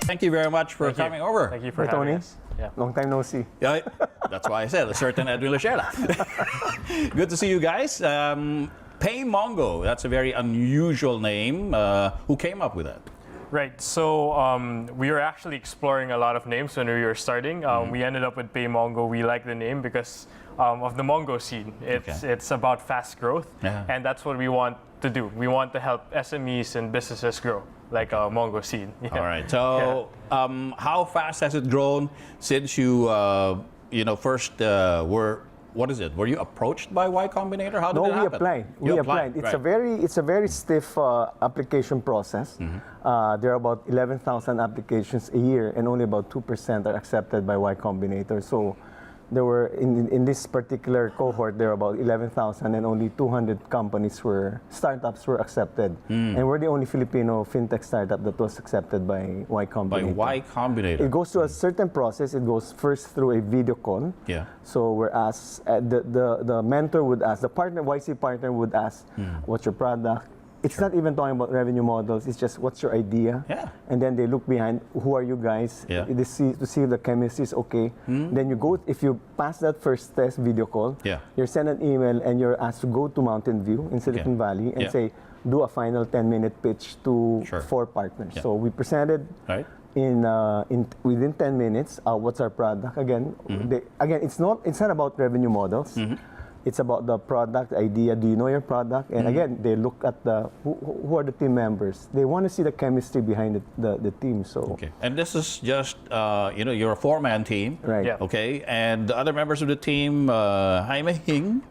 Thank you very much for coming over. Thank you for Hi, having Tony. us. Yeah. Long time no see. Yeah, that's why I said a certain Edwin Lacierda. Good to see you guys. Paymongo, that's a very unusual name. Who came up with that? Right. So we were actually exploring a lot of names when we were starting. We ended up with Paymongo. We like the name because of the Mongo scene. It's about fast growth, and that's what we want to do. We want to help SMEs and businesses grow like a Mongo scene. Yeah. All right. So how fast has it grown since you first were? What is it? Were you approached by Y Combinator? How did it happen? We applied. It's a very stiff application process. There are about 11,000 applications a year, and only about 2% are accepted by Y Combinator. So there were in this particular cohort, there were about 11,000, and only 200 startups were accepted. And we're the only Filipino fintech startup that was accepted by Y Combinator. By Y Combinator. It goes through a certain process. It goes first through a video call. Yeah. So we're asked, the mentor would ask, the partner, YC partner would ask, what's your product? It's not even talking about revenue models. It's just, what's your idea? Yeah. And then they look behind, who are you guys? Yeah. To see if the chemistry is okay. Then you go, if you pass that first test video call, you're sent an email and you're asked to go to Mountain View in Silicon Valley and say, do a final 10-minute pitch to 4 partners. So we presented within 10 minutes, what's our product? Again, it's not about revenue models. It's about the product idea. Do you know your product? And again, they look at who are the team members. They want to see the chemistry behind the team. So and this is just you're a 4-man team, right? Yeah. Okay, and the other members of the team, Jaime Hing,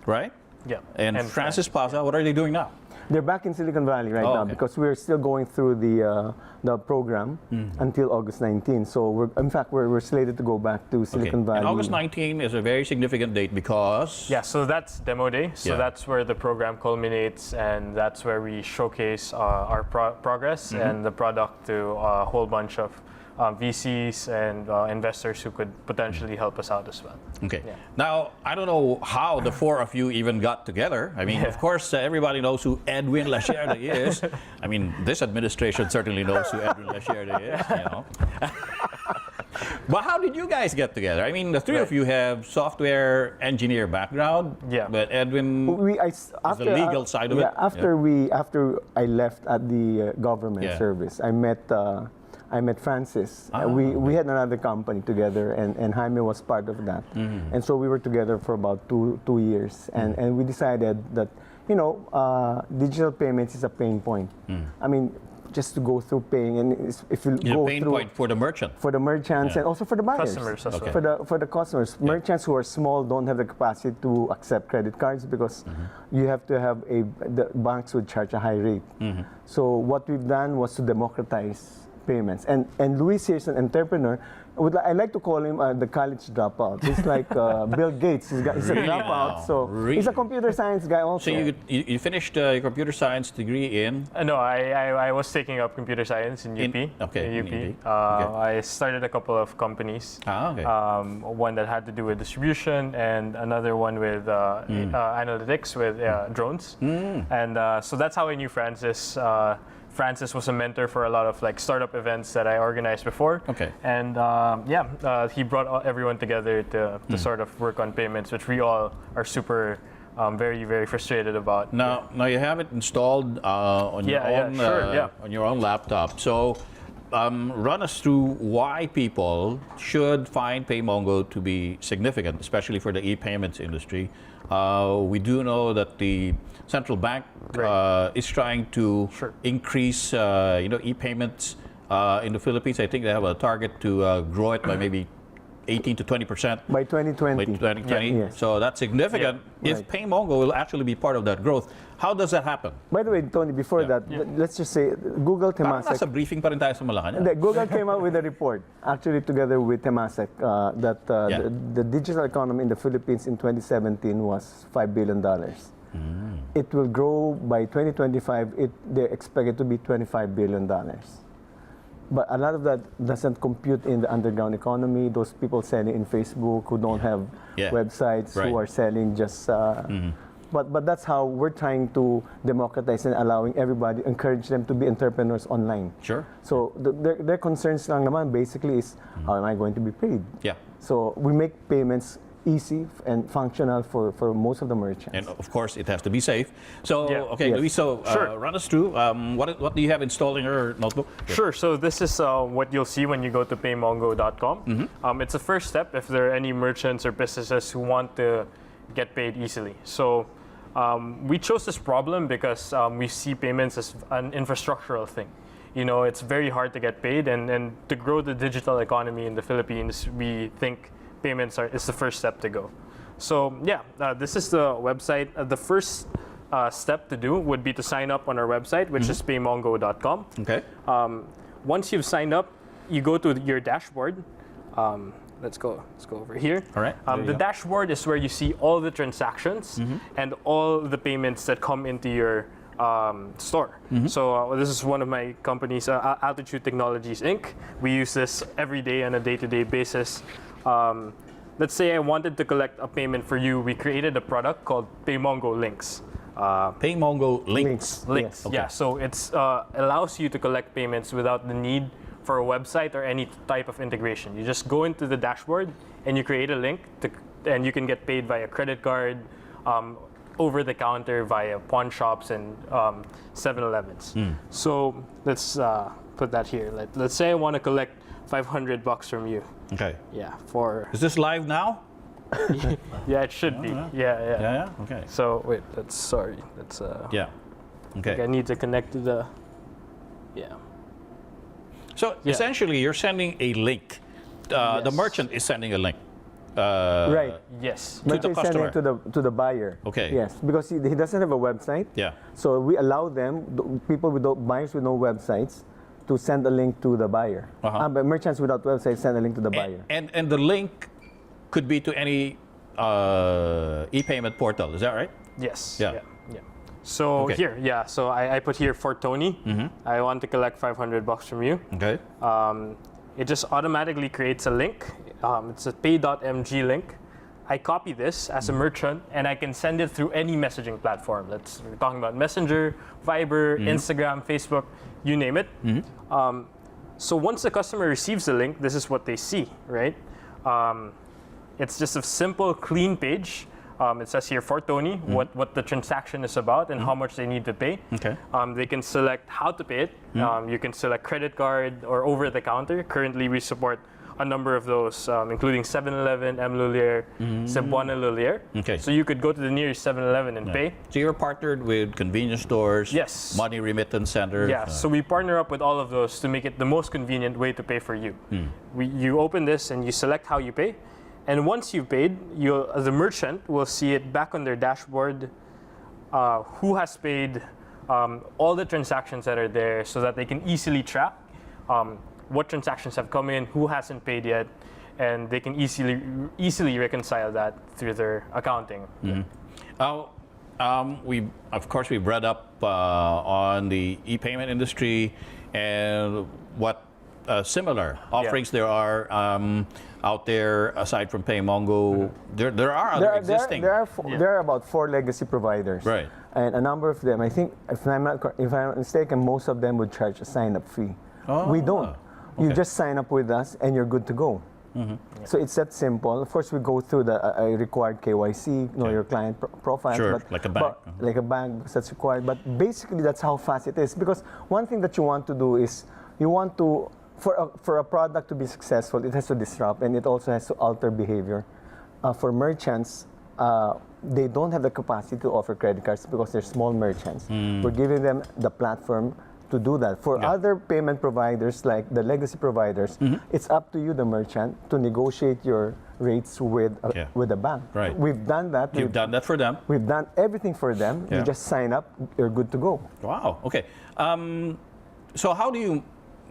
right? Yeah. And Francis Plaza. What are they doing now? They're back in Silicon Valley right now because we're still going through the program until August 19. So we're slated to go back to Silicon Valley. And August 19 is a very significant date because so that's demo day. So that's where the program culminates, and that's where we showcase our progress and the product to a whole bunch of VCs and investors who could potentially help us out as well. Okay. Yeah. Now, I don't know how the 4 of you even got together. I mean, of course, everybody knows who Edwin Lacierda is. I mean, this administration certainly knows who Edwin Lacierda is, But how did you guys get together? I mean, the 3 of you have software engineer background. Yeah. But Edwin is the legal side of it. After I left at the government service, I met Francis. We had another company together, and Jaime was part of that. And so we were together for about two years, and we decided that digital payments is a pain point. I mean, just to go through paying, and if you go pain through point for the merchant, and also for the buyers, customers as well. For the customers, merchants who are small don't have the capacity to accept credit cards because you have to have the banks would charge a high rate. So what we've done was to democratize payments. And Luis here is an entrepreneur. I like to call him the college dropout. He's like Bill Gates. He's a dropout. So he's a computer science guy also. So you finished your computer science degree in? No, I was taking up computer science in UP. In UP. I started a couple of companies. One that had to do with distribution, and another one with analytics with drones. And so that's how I knew Francis. Francis was a mentor for a lot of startup events that I organized before. And he brought everyone together to sort of work on payments, which we all are super very, very frustrated about. Now you have it installed on your own laptop. So run us through why people should find Paymongo to be significant, especially for the e-payments industry. We do know that the central bank is trying to increase e-payments in the Philippines. I think they have a target to grow it by maybe 18 to 20% by 2020. By 2020. So that's significant. If Paymongo will actually be part of that growth, how does that happen? By the way, Tony, before that, let's just say Google Temasek. Parang nasa briefing pa rin tayo sa Malacanang. Google came out with a report, actually together with Temasek, that the digital economy in the Philippines in 2017 was $5 billion. It will grow by 2025. They expect it to be $25 billion. But a lot of that doesn't compute in the underground economy. Those people selling in Facebook who don't have websites, who are selling just But that's how we're trying to democratize and allowing everybody, encourage them to be entrepreneurs online. Sure. So their concerns lang naman basically is, how am I going to be paid? Yeah. So we make payments easy and functional for most of the merchants. And of course, it has to be safe. So, okay, yes. Luis, so run us through, what do you have installed in your notebook? Sure, so this is what you'll see when you go to paymongo.com. It's a first step if there are any merchants or businesses who want to get paid easily. So we chose this problem because we see payments as an infrastructural thing. You know, it's very hard to get paid, and to grow the digital economy in the Philippines, we think payments is the first step to go. So this is the website. The first step to do would be to sign up on our website, which is paymongo.com. Okay. Once you've signed up, you go to your dashboard. Let's go over here. All right. The dashboard is where you see all the transactions and all the payments that come into your store. So this is one of my companies, Altitude Technologies Inc. We use this every day on a day-to-day basis. Let's say I wanted to collect a payment for you. We created a product called Paymongo Links. Paymongo Links. Links. Yes. Okay. Yeah. So it allows you to collect payments without the need for a website or any type of integration. You just go into the dashboard and you create a link, and you can get paid via credit card, over the counter, via pawn shops and 7-Elevens. So let's put that here. Let's say I want to collect $500 from you. Okay. Yeah. Is this live now? Yeah, it should be. Yeah. Okay. So wait, sorry. Yeah. Okay. I need to connect to the. Yeah. So essentially, you're sending a link. The merchant is sending a link. Right. Yes. To the customer. To the buyer. Okay. Yes, because he doesn't have a website. Yeah. So we allow them, buyers with no websites, to send a link to the buyer. But merchants without websites send a link to the buyer. And the link could be to any e-payment portal. Is that right? Yes. Yeah. So so I put here for Tony. I want to collect $500 from you. Okay. It just automatically creates a link. It's a pay.mg link. I copy this as a merchant, and I can send it through any messaging platform. We're talking about Messenger, Viber, Instagram, Facebook, you name it. So once the customer receives the link, this is what they see, right? It's just a simple, clean page. It says here for Tony what the transaction is about and how much they need to pay. Okay. They can select how to pay it. You can select credit card or over the counter. Currently, we support a number of those, including 7-Eleven, M. Lulier, Cebuana Lulier. Okay. So you could go to the nearest 7-Eleven and pay. So you're partnered with convenience stores, yes, money remittance centers. Yeah, so we partner up with all of those to make it the most convenient way to pay for you. You open this and you select how you pay. And once you've paid, the merchant will see it back on their dashboard, who has paid, all the transactions that are there, so that they can easily track what transactions have come in, who hasn't paid yet, and they can easily reconcile that through their accounting. We've read up on the e-payment industry and what similar offerings there are out there aside from Paymongo. There are other existing. There are about 4 legacy providers. Right. And a number of them, I think, if I'm not mistaken, most of them would charge a sign-up fee. We don't. You just sign up with us and you're good to go. So it's that simple. Of course, we go through the required KYC, know your client profiles. Sure, but, like a bank. Like a bank, because that's required. But basically, that's how fast it is. Because one thing that you want to do is, you want to, for a product to be successful, it has to disrupt, and it also has to alter behavior. For merchants, they don't have the capacity to offer credit cards because they're small merchants. We're giving them the platform to do that. For other payment providers, like the legacy providers, it's up to you, the merchant, to negotiate your rates with a bank. Right. We've done that. You've done that for them. We've done everything for them. You just sign up, you're good to go. Wow. Okay. So how do you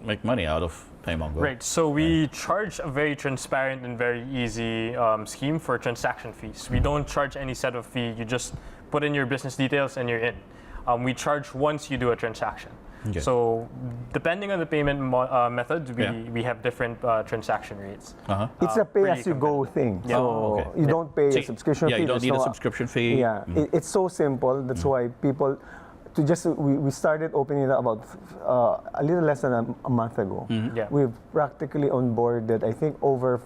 make money out of Paymongo? Right. So we charge a very transparent and very easy scheme for transaction fees. We don't charge any set of fee. You just put in your business details and you're in. We charge once you do a transaction. Okay. So depending on the payment method, we have different transaction rates. It's a pay-as-you-go thing. Yeah. So you don't pay a subscription fee. You don't need a subscription fee. Yeah, it's so simple. That's why people, we started opening it about a little less than a month ago. We've practically onboarded, I think, over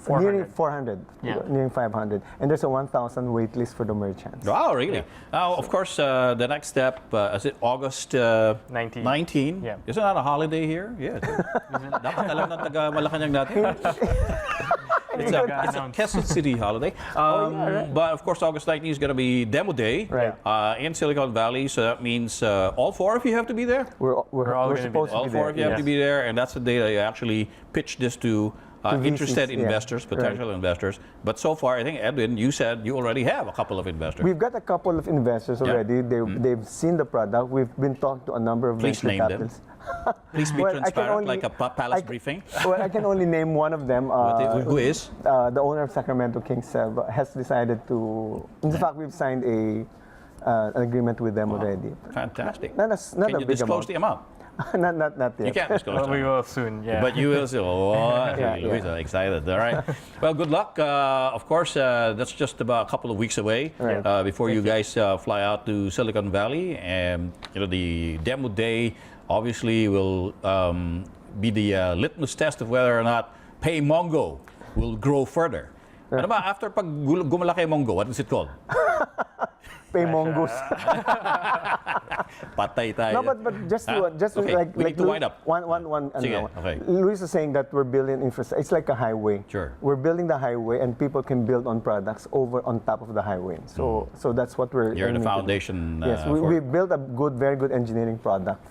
400, nearing 500, and there's a 1,000 wait list for the merchants. Wow, really? Now, of course, the next step is it August 19? Yeah. Isn't that a holiday here? Yeah. Dapat alam ng taga Malacanang natin. It's a Quezon City holiday. But of course, August 19 is going to be Demo Day in Silicon Valley. So that means all four of you have to be there? We're all supposed to be there. All four of you have to be there, and that's the day that you actually pitch this to interested investors, potential investors. But so far, I think, Edwin, you said you already have a couple of investors. We've got a couple of investors already. They've seen the product. We've been talking to a number of venture capitals. Please be transparent, like a palace briefing. Well, I can only name one of them. Who is? The owner of Sacramento Kings has decided to. In fact, we've signed an agreement with them already. Fantastic. Not can you disclose the amount? not yet. You can't disclose. We will soon, yeah. But you will soon. Luis, excited. All right. Well, good luck. Of course, that's just about a couple of weeks away before you guys fly out to Silicon Valley, and the demo day obviously will be the litmus test of whether or not Paymongo will grow further. Ano ba, after pag gumalaki Mongo, what is it called? Paymongos. Patay tayo. No, but just okay. like we need to wind up. Okay. Luis is saying that we're building infrastructure. It's like a highway. Sure. We're building the highway, and people can build on products over on top of the highway. So that's what we're. You're the foundation. Yes, we built a very good engineering product.